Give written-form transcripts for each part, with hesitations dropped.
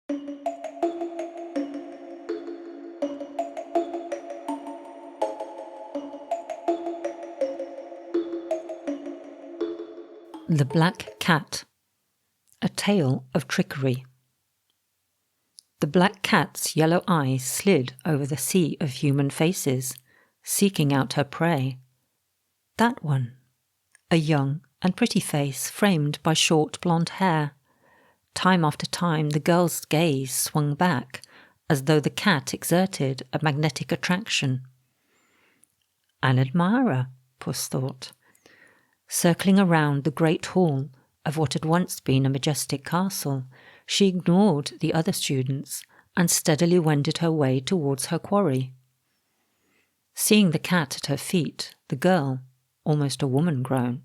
The Black Cat, a tale of trickery. The black cat's yellow eyes slid over the sea of human faces, seeking out her prey. That one, a young and pretty face framed by short blonde hair. Time after time the girl's gaze swung back, as though the cat exerted a magnetic attraction. An admirer, Puss thought. Circling around the great hall of what had once been a majestic castle, she ignored the other students and steadily wended her way towards her quarry. Seeing the cat at her feet, the girl, almost a woman grown,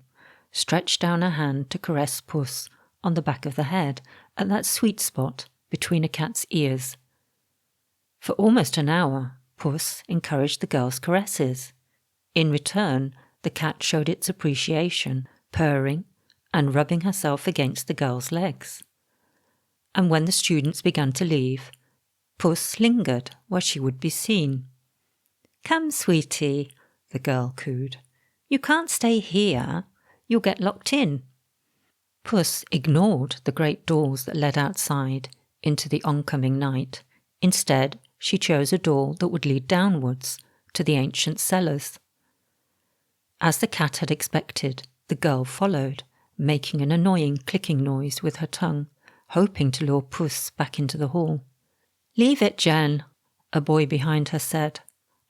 stretched down her hand to caress Puss on the back of the head at that sweet spot between a cat's ears. For almost an hour, Puss encouraged the girl's caresses. In return, the cat showed its appreciation, purring and rubbing herself against the girl's legs. And when the students began to leave, Puss lingered where she would be seen. "Come, sweetie," the girl cooed. "You can't stay here. You'll get locked in." Puss ignored the great doors that led outside into the oncoming night. Instead, she chose a door that would lead downwards to the ancient cellars. As the cat had expected, the girl followed, making an annoying clicking noise with her tongue, hoping to lure Puss back into the hall. "Leave it, Jen," a boy behind her said.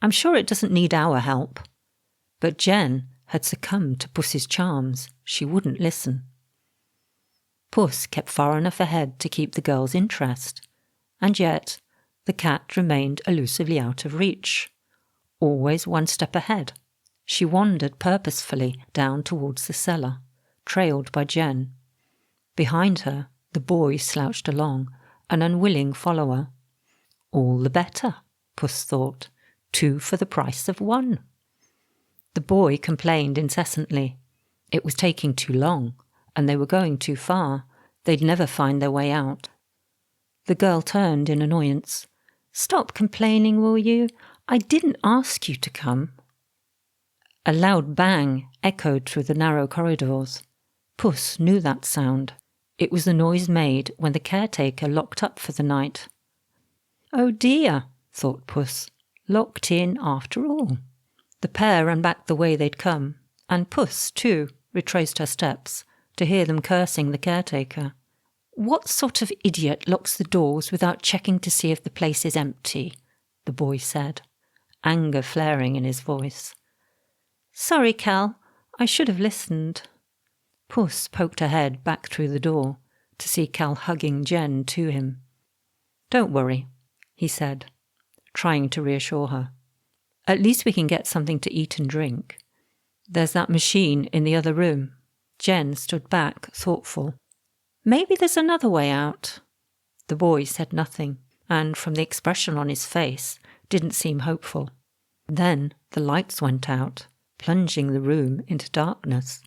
"I'm sure it doesn't need our help." But Jen had succumbed to Puss's charms. She wouldn't listen. Puss kept far enough ahead to keep the girl's interest, and yet the cat remained elusively out of reach. Always one step ahead, she wandered purposefully down towards the cellar, trailed by Jen. Behind her, the boy slouched along, an unwilling follower. All the better, Puss thought. 2 for the price of 1. The boy complained incessantly. It was taking too long, and they were going too far. They'd never find their way out. The girl turned in annoyance. "Stop complaining, will you? I didn't ask you to come." A loud bang echoed through the narrow corridors. Puss knew that sound. It was the noise made when the caretaker locked up for the night. "Oh dear," thought Puss, "locked in after all." The pair ran back the way they'd come, and Puss, too, retraced her steps to hear them cursing the caretaker. "What sort of idiot locks the doors without checking to see if the place is empty?" the boy said, anger flaring in his voice. "Sorry, Cal, I should have listened." Puss poked her head back through the door to see Cal hugging Jen to him. "Don't worry," he said, trying to reassure her. "At least we can get something to eat and drink. There's that machine in the other room." Jen stood back, thoughtful. "Maybe there's another way out." The boy said nothing, and from the expression on his face, didn't seem hopeful. Then the lights went out, plunging the room into darkness.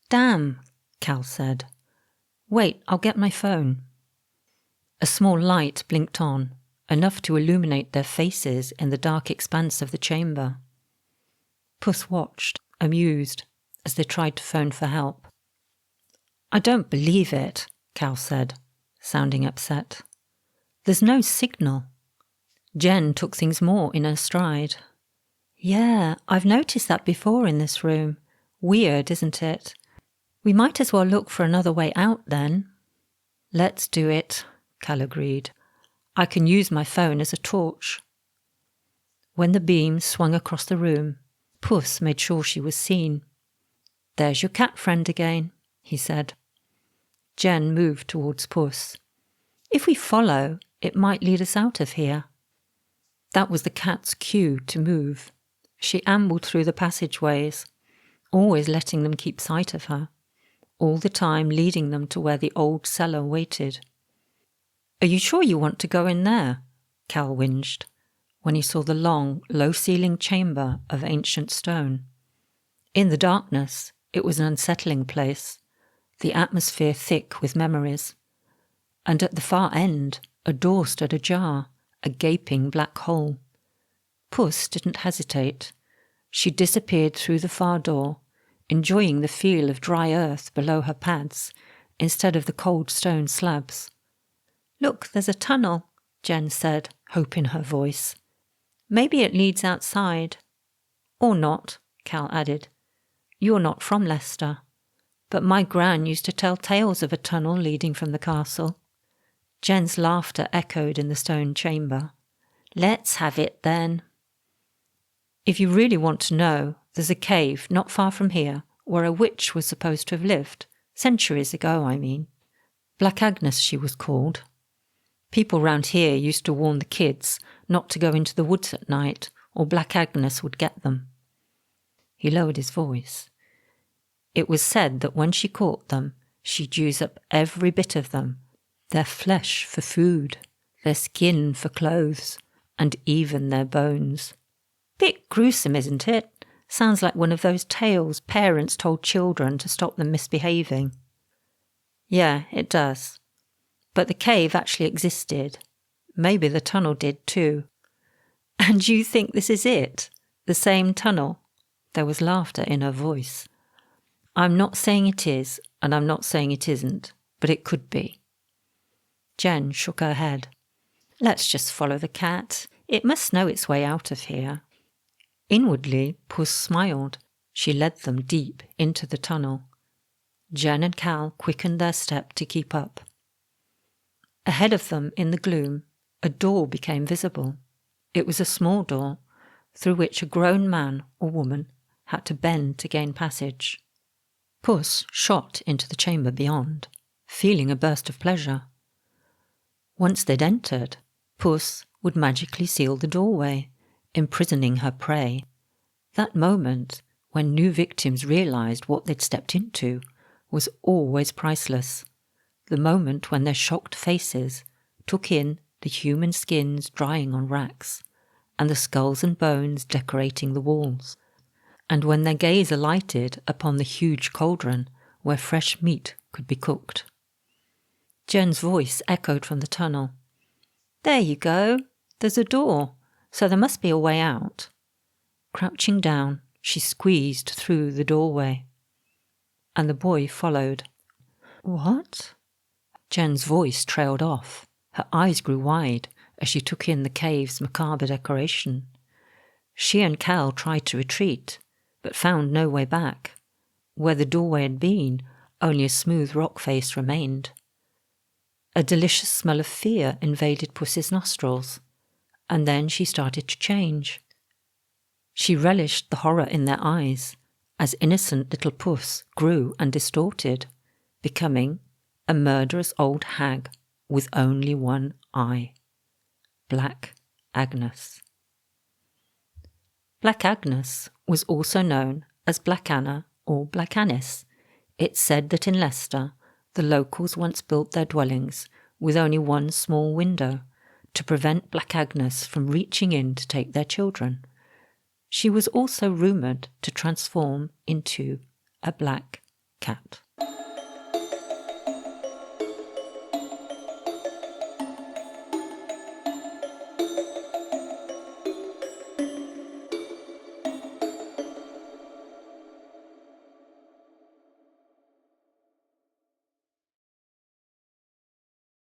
"Damn," Cal said. "Wait, I'll get my phone." A small light blinked on, enough to illuminate their faces in the dark expanse of the chamber. Puss watched, amused, as they tried to phone for help. "I don't believe it," Cal said, sounding upset. "There's no signal." Jen took things more in her stride. "Yeah, I've noticed that before in this room. Weird, isn't it? We might as well look for another way out then." "Let's do it," Cal agreed. "I can use my phone as a torch." When the beam swung across the room, Puss made sure she was seen. "There's your cat friend again," he said. Jen moved towards Puss. "If we follow, it might lead us out of here." That was the cat's cue to move. She ambled through the passageways, always letting them keep sight of her, all the time leading them to where the old cellar waited. "Are you sure you want to go in there?" Cal whinged, when he saw the long, low-ceilinged chamber of ancient stone. In the darkness, it was an unsettling place, the atmosphere thick with memories. And at the far end, A door stood ajar, a gaping black hole. Puss didn't hesitate. She disappeared through the far door, enjoying the feel of dry earth below her pads instead of the cold stone slabs. "Look, there's a tunnel," Jen said, hope in her voice. "Maybe it leads outside." "Or not," Cal added. "You're not from Leicester. But my gran used to tell tales of a tunnel leading from the castle." Jen's laughter echoed in the stone chamber. "Let's have it then." "If you really want to know, there's a cave not far from here where a witch was supposed to have lived. Centuries ago, I mean. Black Agnes, she was called. People round here used to warn the kids not to go into the woods at night, or Black Agnes would get them." He lowered his voice. "It was said that when she caught them, she'd use up every bit of them, their flesh for food, their skin for clothes, and even their bones. Bit gruesome, isn't it? Sounds like one of those tales parents told children to stop them misbehaving." "Yeah, it does. But the cave actually existed. Maybe the tunnel did too." "And you think this is it? The same tunnel?" There was laughter in her voice. "I'm not saying it is, and I'm not saying it isn't, but it could be." Jen shook her head. "Let's just follow the cat. It must know its way out of here." Inwardly, Puss smiled. She led them deep into the tunnel. Jen and Cal quickened their step to keep up. Ahead of them, in the gloom, a door became visible. It was a small door, through which a grown man or woman had to bend to gain passage. Puss shot into the chamber beyond, feeling a burst of pleasure. Once they'd entered, Puss would magically seal the doorway, imprisoning her prey. That moment, when new victims realised what they'd stepped into, was always priceless. The moment when their shocked faces took in the human skins drying on racks, and the skulls and bones decorating the walls, and when their gaze alighted upon the huge cauldron where fresh meat could be cooked. Jen's voice echoed from the tunnel. "There you go. There's a door, so there must be a way out." Crouching down, she squeezed through the doorway. And the boy followed. "What?" Jen's voice trailed off. Her eyes grew wide as she took in the cave's macabre decoration. She and Cal tried to retreat, but found no way back. Where the doorway had been, only a smooth rock face remained. A delicious smell of fear invaded Puss's nostrils, and then she started to change. She relished the horror in their eyes, as innocent little Puss grew and distorted, becoming a murderous old hag with only one eye. Black Agnes. Black Agnes was also known as Black Anna or Black Annis. It's said that in Leicester, the locals once built their dwellings with only one small window to prevent Black Agnes from reaching in to take their children. She was also rumoured to transform into a black cat.